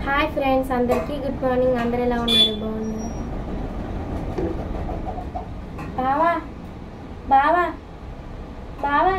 Hi friends, అందరికీ good morning. అందరు ఎలా ఉన్నారు? బాగున్నారు? బావా బావా బావా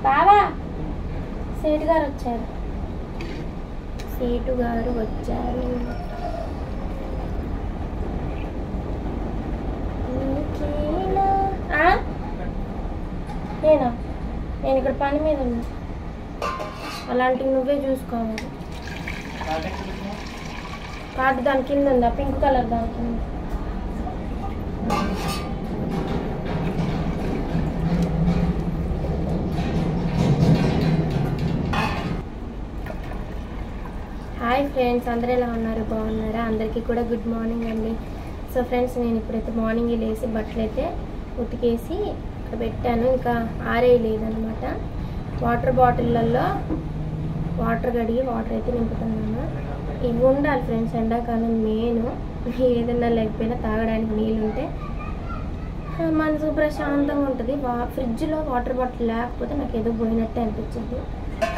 బావా సేటు గారు వచ్చారు. నేనా? నేను ఇక్కడ పని మీద ఉన్నా. అలాంటివి నువ్వే చూసుకోవాలి. కార్డు దాని కింద ఉందా? పింక్ కలర్ దాని కింద. హాయ్ ఫ్రెండ్స్, అందరూ ఎలా ఉన్నారు? బాగున్నారా? అందరికీ కూడా గుడ్ మార్నింగ్ అండి. సో ఫ్రెండ్స్, నేను ఇప్పుడైతే మార్నింగ్ లేసి బట్టలు అయితే ఉతికేసి ఇక్కడ పెట్టాను. ఇంకా ఆరేయలేదనమాట. వాటర్ బాటిళ్ళల్లో వాటర్ కడిగి వాటర్ అయితే నింపుతున్నాను. ఇవి ఉండాలి ఫ్రెండ్స్, ఎండాకాలం మెయిన్. ఏదన్నా లేకపోయినా తాగడానికి నీళ్ళు ఉంటే మనసు ప్రశాంతంగా ఉంటుంది. ఫ్రిడ్జ్లో వాటర్ బాటిల్ లేకపోతే నాకు ఏదో పోయినట్టే అనిపించింది.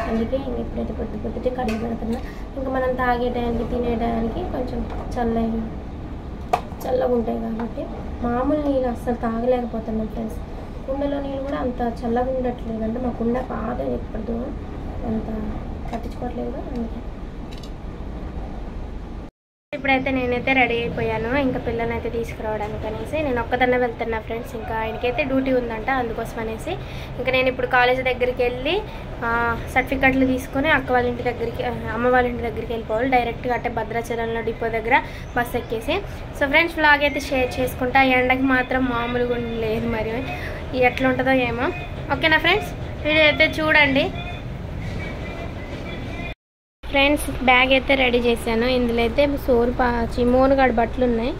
అందుకే ఇంక ఇప్పుడైతే పొద్దుటే కడిగి పెడుతున్నా. ఇంకా మనం తాగేటానికి తినేటానికి కొంచెం చల్లగా ఉంటాయి కాబట్టి మామూలు నీళ్ళు అస్సలు తాగలేకపోతున్నాం ఫ్రెండ్స్. కుండలో నీళ్ళు కూడా అంత చల్లగా ఉండట్లేదు. అంటే మా కుండ పాత ఎప్పుడు అంత పట్టించుకోవట్లేదు. అందుకే ఇప్పుడైతే నేనైతే రెడీ అయిపోయాను. ఇంకా పిల్లల్ని అయితే తీసుకురావడానికి అనేసి నేను ఒక్కదన్నే వెళ్తున్నా ఫ్రెండ్స్. ఇంకా ఆయనకైతే డ్యూటీ ఉందంట, అందుకోసం అనేసి ఇంకా నేను ఇప్పుడు కాలేజ్ దగ్గరికి వెళ్ళి సర్టిఫికెట్లు తీసుకొని అమ్మ వాళ్ళ ఇంటి దగ్గరికి వెళ్ళిపోవాలి. డైరెక్ట్గా అంటే భద్రాచలంలో డిపో దగ్గర బస్ ఎక్కేసి. సో ఫ్రెండ్స్, వ్లాగ్ అయితే షేర్ చేసుకుంటా. ఎండకి మాత్రం మామూలుగా లేదు, మరి ఎట్లా ఉంటుందో ఏమో. ఓకేనా ఫ్రెండ్స్, వీడియో అయితే చూడండి. ఫ్రెండ్స్, బ్యాగ్ అయితే రెడీ చేశాను. ఇందులో అయితే మోనుగాడు బట్టలు ఉన్నాయి.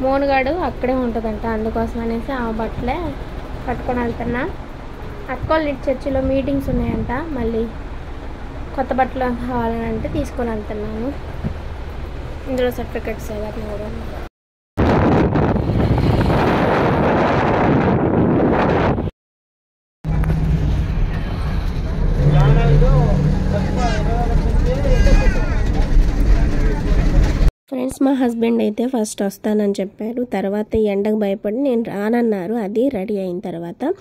మోనుగాడు అక్కడే ఉంటుందంట, అందుకోసం అనేసి ఆ బట్టలే పట్టుకొని వెళ్తున్నా. అక్కోళ్ళ చర్చిలో మీటింగ్స్ ఉన్నాయంట, మళ్ళీ కొత్త బట్టలు కావాలని అంటే తీసుకొని వెళ్తున్నాను. ఇందులో సర్టిఫికెట్స్ అవన్నీ కూడా. ఫ్రెండ్స్, మా హస్బెండ్ అయితే ఫస్ట్ వస్తానని చెప్పారు. తర్వాత ఎండకు భయపడి నేను రానన్నారు. అది రెడీ అయిన తర్వాత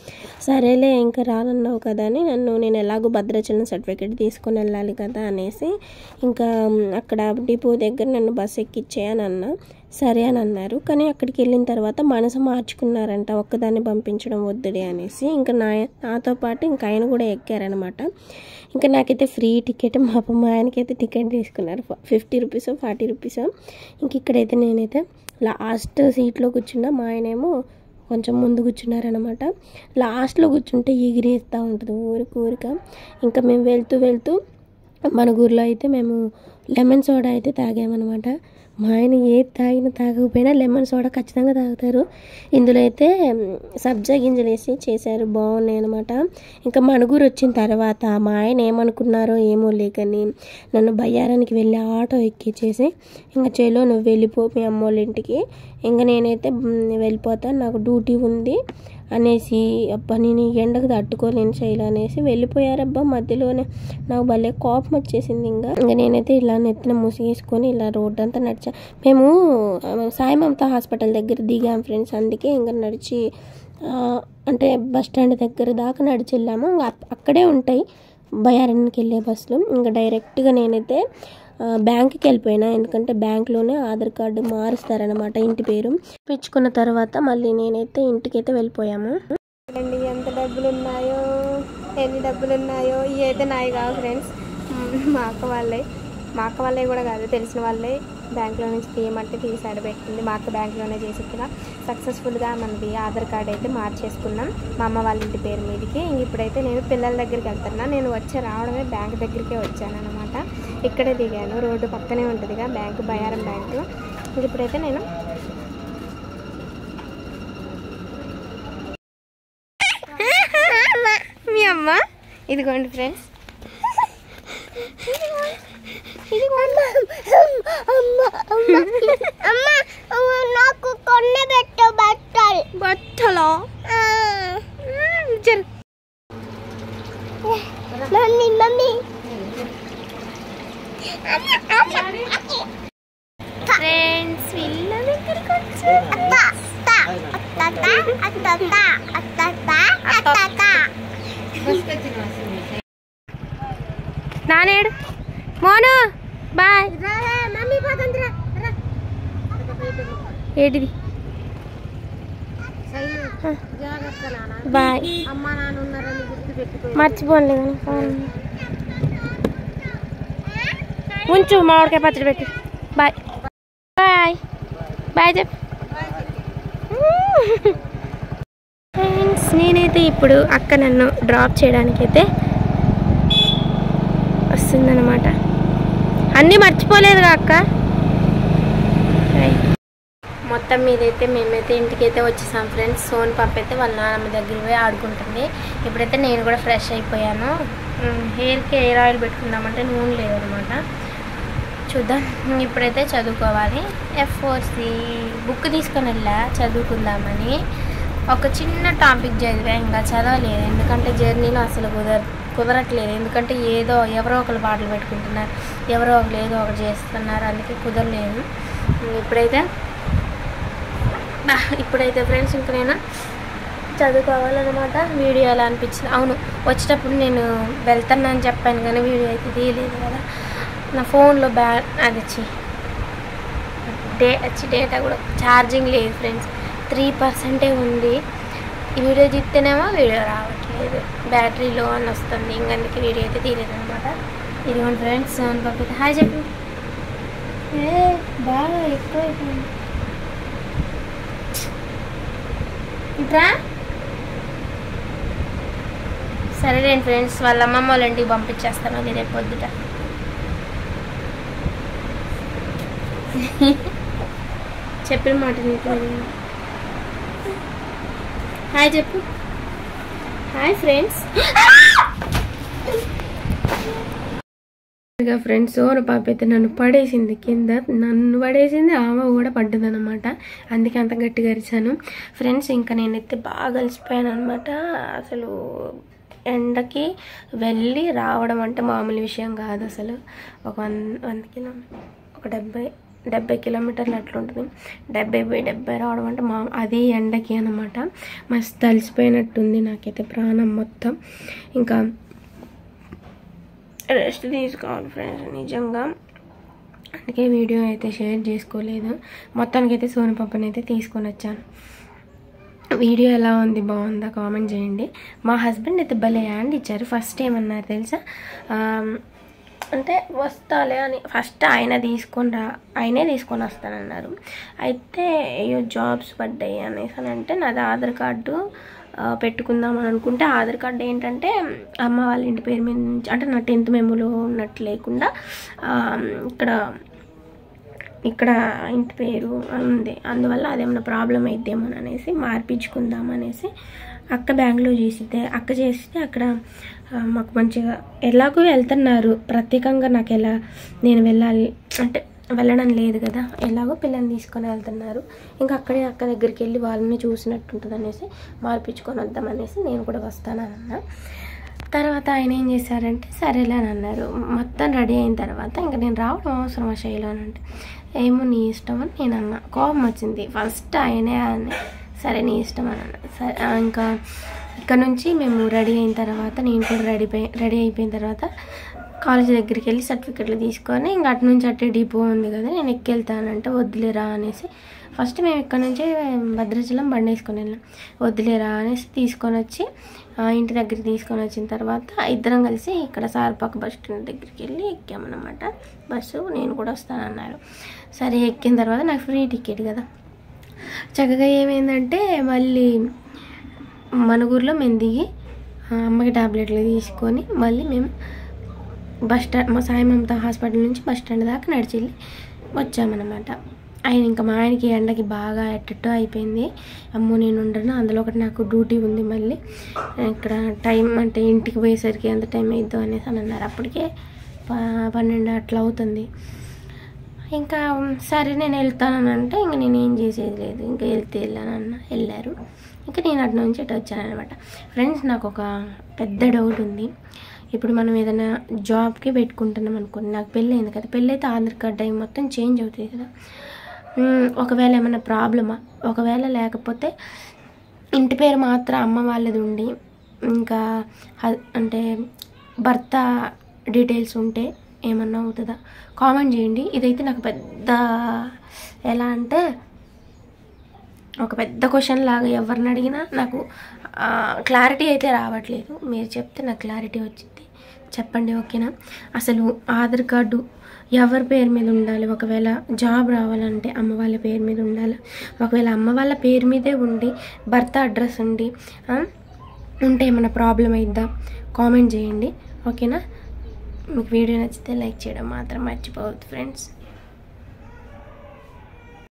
సరేలే ఇంకా రానన్నావు కదా అని నేను ఎలాగో భద్రాచలం సర్టిఫికేట్ తీసుకొని వెళ్ళాలి కదా అనేసి ఇంకా అక్కడ డిపో దగ్గర నన్ను బస్ ఎక్కిచ్చేయని అన్నా. సరే అని అన్నారు. కానీ అక్కడికి వెళ్ళిన తర్వాత మనసు మార్చుకున్నారంట, ఒక్కదాన్ని పంపించడం వద్దుడే అనేసి. ఇంకా నాతో పాటు ఇంకా ఆయన కూడా ఎక్కారనమాట. ఇంకా నాకైతే ఫ్రీ టికెట్, మా ఆయనకైతే టికెట్ తీసుకున్నారు 50 రూపీస్ 40 రూపీస్. ఇంక ఇక్కడైతే నేనైతే లాస్ట్ సీట్లో కూర్చున్నా, మా ఆయనేమో కొంచెం ముందు కూర్చున్నారనమాట. లాస్ట్లో కూర్చుంటే ఎగిరేస్తూ ఉంటుంది ఊరిక. ఇంకా మేము వెళ్తూ మన ఊర్లో అయితే మేము లెమన్ సోడా అయితే తాగామన్నమాట. మా ఆయన ఏది తాగకపోయినా లెమన్ సోడా ఖచ్చితంగా తాగుతారు. ఇందులో అయితే సబ్జా గింజలు వేసి చేశారు, బాగున్నాయి అనమాట. ఇంకా మణుగూరు వచ్చిన తర్వాత మా ఆయన ఏమనుకున్నారో ఏమో లేకని నన్ను బయ్యారానికి వెళ్ళి ఆటో ఎక్కించేసి ఇంకా చెలో నువ్వు వెళ్ళిపో మీ అమ్మోళ్ళ ఇంటికి, ఇంకా నేనైతే వెళ్ళిపోతాను, నాకు డ్యూటీ ఉంది అనేసి అబ్బా నేను ఎండకు తట్టుకోలేని శైలి అనేసి వెళ్ళిపోయారబ్బా. మధ్యలోనే నాకు భలే కోపం వచ్చేసింది. ఇంకా నేనైతే ఇలా నెత్తిన ముసిగేసుకొని ఇలా రోడ్డు అంతా నడిచా. మేము సాయి మమతా హాస్పిటల్ దగ్గర దిగాం ఫ్రెండ్స్. అందుకే ఇంకా నడిచి అంటే బస్ స్టాండ్ దగ్గర దాకా నడిచి వెళ్ళాము. ఇంకా అక్కడే ఉంటాయి బయారానికి వెళ్ళే బస్సులు. ఇంకా డైరెక్ట్గా నేనైతే బ్యాంక్కి వెళ్ళిపోయినా, ఎందుకంటే బ్యాంక్లోనే ఆధార్ కార్డు మారుస్తారనమాట ఇంటి పేరు. పిచ్చుకున్న తర్వాత మళ్ళీ నేనైతే ఇంటికైతే వెళ్ళిపోయాము. ఎంత డబ్బులు ఉన్నాయో, ఎన్ని డబ్బులు ఉన్నాయో. ఇవి అయితే నాయి కావు ఫ్రెండ్స్, మా అక్క వాళ్ళే కూడా కాదు, తెలిసిన వాళ్ళే బ్యాంక్లో నుంచి తీయమంటే తీసి ఆడబెట్టింది. మా అక్క బ్యాంక్లోనే చేసి కూడా సక్సెస్ఫుల్గా మనది ఆధార్ కార్డ్ అయితే మార్చేసుకున్నాం మా అమ్మ వాళ్ళ ఇంటి పేరు మీదకి. ఇప్పుడైతే నేను పిల్లల దగ్గరికి వెళ్తున్నా. నేను రావడమే బ్యాంక్ దగ్గరికే వచ్చాను అనమాట. ఇక్కడే దిగాను, రోడ్డు పక్కనే ఉంటుందిగా బ్యాంకు, బయారం బ్యాంకు. ఇప్పుడైతే నేను మీ అమ్మ ఇదిగోండి ఫ్రెండ్స్, నాకు కొన్ని బట్టలు మమ్మీ ఫ్రెండ్స్ వీళ్ళ దగ్గరికి వచ్చి నానేడు మోను బాయ్ ఏంటిది బాయ్ మర్చిపోలే ఉంచు మామిడికాయ పచ్చడి పెట్టి బాయ్ బాయ్ బాయ్ చెప్పు ఫ్రెండ్స్ నేనైతే ఇప్పుడు అక్క నన్ను డ్రాప్ చేయడానికైతే వస్తుందన్నమాట. అన్నీ మర్చిపోలేదుగా అక్క. మొత్తం మీదైతే మేమైతే ఇంటికైతే వచ్చేసాం ఫ్రెండ్స్. సోన్ పాప అయితే వాళ్ళ నాన్నమ్మ దగ్గర పోయి ఆడుకుంటుంది. ఇప్పుడైతే నేను కూడా ఫ్రెష్ అయిపోయాను. హెయిర్కి హెయిర్ ఆయిల్ పెట్టుకుందామంటే నూనె లేదనమాట. చూద్దాం. ఇప్పుడైతే చదువుకోవాలి. F4C బుక్ తీసుకొని వెళ్ళా చదువుకుందామని. ఒక చిన్న టాపిక్ చదివా, ఇంకా చదవలేదు. ఎందుకంటే జర్నీలో అసలు కుదరట్లేదు. ఎందుకంటే ఎవరో ఒకరు పాటలు పెట్టుకుంటున్నారు, ఎవరో ఒకరు ఏదో ఒకటి చేస్తున్నారు, అందుకే కుదరలేదు. ఇప్పుడైతే ఫ్రెండ్స్ ఇంకా నేను చదువుకోవాలన్నమాట. వీడియో ఎలా అనిపించింది? అవును, వచ్చేటప్పుడు నేను వెళ్తాను అని చెప్పాను కానీ వీడియో అయితే తీయలేదు కదా. నా ఫోన్లో డేటా కూడా ఛార్జింగ్ లేదు ఫ్రెండ్స్, 3% ఉంది. ఈ వీడియో తీస్తేనేమో వీడియో రావట్లేదు, బ్యాటరీ లో అని వస్తుంది. ఇంకందుకే వీడియో అయితే తీయలేదు అనమాట. ఇదిగోండి ఫ్రెండ్స్, పంపితే హాయ్ చెప్పు. బాగా ఎక్కువైపోయింది. ఇట్రా. సరేలేండి ఫ్రెండ్స్, వాళ్ళ అమ్మమ్మ వాళ్ళ ఇంటికి పంపించేస్తాను అది రేపు పొద్దుట. చెప్పిన మాట నీకు హాయ్ చెప్పు. Hi friends. ఫ్రెండ్స్ సోను పాప అయితే నన్ను పడేసింది కింద, నన్ను పడేసింది, ఆమె కూడా పడ్డదనమాట. అందుకే అంత గట్టిగా అరిచాను ఫ్రెండ్స్. ఇంకా నేనైతే బాగా అలసిపోయాను అనమాట. అసలు ఎండకి వెళ్ళి రావడం అంటే మామూలు విషయం కాదు అసలు. ఒక 100 కిలోమీటర్, ఒక 70 కిలోమీటర్లు అట్లుంటుంది. 70 పోయి 70 రావడం అంటే అది ఎండకి అనమాట. మస్తు అలసిపోయినట్టుంది నాకైతే ప్రాణం మొత్తం. ఇంకా రెస్ట్ తీసుకోవాలి ఫ్రెండ్స్ నిజంగా. అందుకే వీడియో అయితే షేర్ చేసుకోలేదు. మొత్తానికైతే సోను పాపని అయితే తీసుకొని వచ్చాను. వీడియో ఎలా ఉంది, బాగుందా కామెంట్ చేయండి. మా హస్బెండ్ అయితే భలే హ్యాండ్ ఇచ్చారు. ఫస్ట్ ఏమన్నారు తెలుసా, అంటే వస్తాలే అని ఫస్ట్ ఆయనే తీసుకొని వస్తానన్నారు. అయితే అయ్యో జాబ్స్ పడ్డాయి అనేసి అని అంటే నాది ఆధార్ కార్డు పెట్టుకుందామని అనుకుంటే, ఆధార్ కార్డు ఏంటంటే అమ్మ వాళ్ళ ఇంటి పేరు మీద నుంచి, అంటే నా 10th మెమోలో ఉన్నట్టు లేకుండా ఇక్కడ ఇంటి పేరు ఉంది. అందువల్ల అదేమన్నా ప్రాబ్లం అయిద్దేమో అనేసి మార్పించుకుందామనేసి అక్క బ్యాంక్లో అక్క చేస్తే అక్కడ మాకు మంచిగా ఎలాగో వెళ్తున్నారు. ప్రత్యేకంగా నాకు నేను వెళ్ళాలి అంటే వెళ్ళడం లేదు కదా, ఎలాగో పిల్లల్ని తీసుకొని వెళ్తున్నారు. ఇంకా అక్కడే అక్క దగ్గరికి వెళ్ళి వాళ్ళని చూసినట్టు ఉంటుంది అనేసి మార్పించుకొని వద్దామనేసి నేను కూడా వస్తానన్నా. తర్వాత ఆయన ఏం చేశారంటే సరేలే అని అన్నారు. మొత్తం రెడీ అయిన తర్వాత ఇంకా నేను రావడం అవసరమా శైలు అని అంటే, ఏమో నీ ఇష్టం అని నేను అన్నా. కోపం వచ్చింది. ఫస్ట్ ఆయనే సరే నీ ఇష్టం అని అన్నా. సరే ఇంకా ఇక్కడ నుంచి మేము రెడీ అయిన తర్వాత నేను కూడా రెడీ అయిపోయిన తర్వాత కాలేజ్ దగ్గరికి వెళ్ళి సర్టిఫికెట్లు తీసుకొని ఇంకా అటు నుంచి అట్టే డిపో ఉంది కదా, నేను ఎక్కెళ్తానంటే వద్దులేరా అనేసి ఫస్ట్ మేము ఇక్కడ నుంచే భద్రాచలం బండి వేసుకొని వెళ్ళాం. వద్దులేరా అనేసి తీసుకొని వచ్చి ఇంటి దగ్గరికి తీసుకొని వచ్చిన తర్వాత ఇద్దరం కలిసి ఇక్కడ సార్పాక బస్ స్టాండ్ దగ్గరికి వెళ్ళి ఎక్కామన్నమాట బస్సు. నేను కూడా వస్తానన్నారు. సరే ఎక్కిన తర్వాత నాకు ఫ్రీ టికెట్ కదా. చక్కగా ఏమైందంటే మళ్ళీ మనుగూరులో మేము దిగి అమ్మకి టాబ్లెట్లు తీసుకొని మళ్ళీ మేము బస్ స్టాండ్, మా సాయి మమతా హాస్పిటల్ నుంచి బస్ స్టాండ్ దాకా నడిచి వెళ్ళి వచ్చామన్నమాట. ఇంకా మా ఆయనకి ఎండకి బాగా ఎట్టట్టు అయిపోయింది. అమ్మో నేను ఉండను, అందులో ఒకటి నాకు డ్యూటీ ఉంది, మళ్ళీ ఇక్కడ టైం అంటే ఇంటికి పోయేసరికి ఎంత టైం అయిద్దో అనేసి అని అన్నారు. అప్పటికే 12 అట్లా అవుతుంది. ఇంకా సరే నేను వెళ్తానని అంటే ఇంక నేను ఏం చేసేది లేదు, ఇంకా వెళ్ళారు. ఇంకా నేను అటు నుంచి ఇటు వచ్చాను అనమాట. ఫ్రెండ్స్ నాకు ఒక పెద్ద డౌట్ ఉంది. ఇప్పుడు మనం ఏదైనా జాబ్కి పెట్టుకుంటున్నాం అనుకోండి, నాకు పెళ్ళి అయింది కదా, పెళ్ళి అయితే ఆధార్ కార్డ్ అవి మొత్తం చేంజ్ అవుతుంది కదా. ఒకవేళ ఏమైనా ప్రాబ్లమా, ఒకవేళ లేకపోతే ఇంటి పేరు మాత్రం అమ్మ వాళ్ళది ఉండి ఇంకా అంటే భర్త డీటెయిల్స్ ఉంటే ఏమన్నా అవుతుందా? కామెంట్ చేయండి. ఇదైతే నాకు పెద్ద ఎలా అంటే ఒక పెద్ద క్వశ్చన్ లాగా, ఎవరిని అడిగినా నాకు క్లారిటీ అయితే రావట్లేదు. మీరు చెప్తే నాకు క్లారిటీ వచ్చింది, చెప్పండి ఓకేనా. అసలు ఆధార్ కార్డు ఎవరి పేరు మీద ఉండాలి? ఒకవేళ జాబ్ రావాలంటే అమ్మ వాళ్ళ పేరు మీద ఉండాలి. ఒకవేళ అమ్మ వాళ్ళ పేరు మీదే ఉండి భర్త అడ్రస్ ఉండి ఉంటే ఏమైనా ప్రాబ్లం అయిద్దా? కామెంట్ చేయండి ఓకేనా. మీకు వీడియో నచ్చితే లైక్ చేయడం మాత్రం మర్చిపోవద్దు ఫ్రెండ్స్.